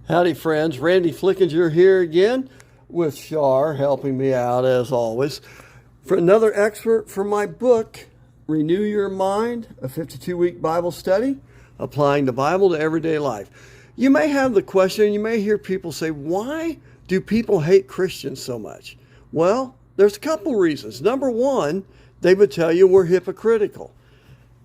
Howdy friends, Randy Flickinger here again with Shar helping me out as always for another excerpt from my book, Renew Your Mind, a 52-week Bible study, applying the Bible to everyday life. You may have the question, you may hear people say, why do people hate Christians so much? Well, there's a couple reasons. Number one, they would tell you we're hypocritical.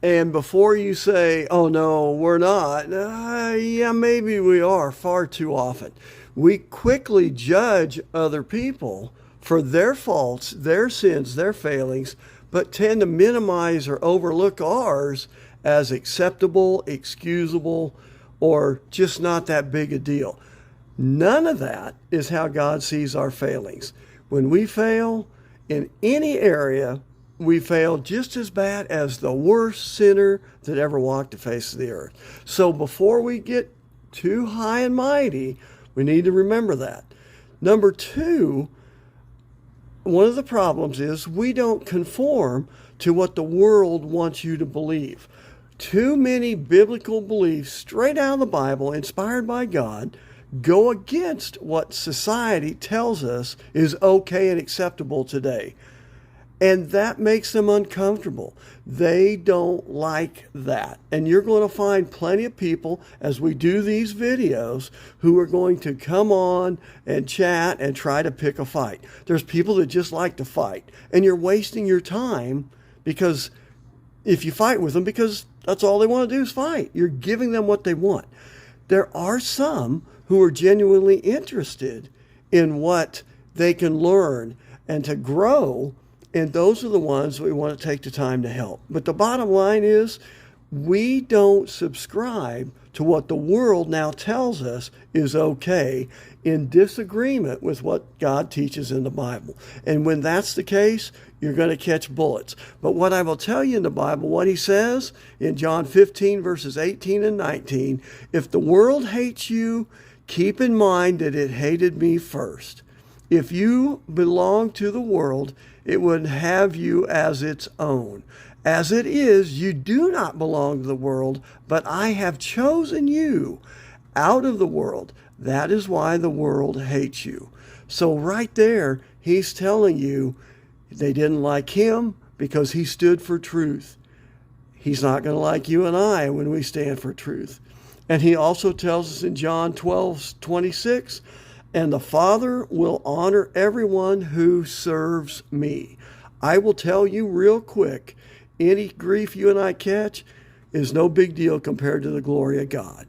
And before you say, oh no, we're not, yeah, maybe we are far too often. We quickly judge other people for their faults, their sins, their failings, but tend to minimize or overlook ours as acceptable, excusable, or just not that big a deal. None of that is how God sees our failings. When we fail in any area, we fail just as bad as the worst sinner that ever walked the face of the earth. So before we get too high and mighty, we need to remember that. Number two, one of the problems is we don't conform to what the world wants you to believe. Too many biblical beliefs straight out of the Bible, inspired by God, go against what society tells us is okay and acceptable today. And that makes them uncomfortable. They don't like that. And you're going to find plenty of people as we do these videos who are going to come on and chat and try to pick a fight. There's people that just like to fight. And you're wasting your time because if you fight with them, because that's all they want to do is fight. You're giving them what they want. There are some who are genuinely interested in what they can learn and to grow. And those are the ones we want to take the time to help. But the bottom line is we don't subscribe to what the world now tells us is okay in disagreement with what God teaches in the Bible. And when that's the case, you're going to catch bullets. But what I will tell you in the Bible, what he says in John 15, verses 18 and 19, if the world hates you, keep in mind that it hated me first. If you belong to the world, it would have you as its own. As it is, you do not belong to the world, but I have chosen you out of the world. That is why the world hates you. So right there, he's telling you they didn't like him because he stood for truth. He's not going to like you and I when we stand for truth. And he also tells us in John 12:26, and the Father will honor everyone who serves me. I will tell you real quick, any grief you and I catch is no big deal compared to the glory of God.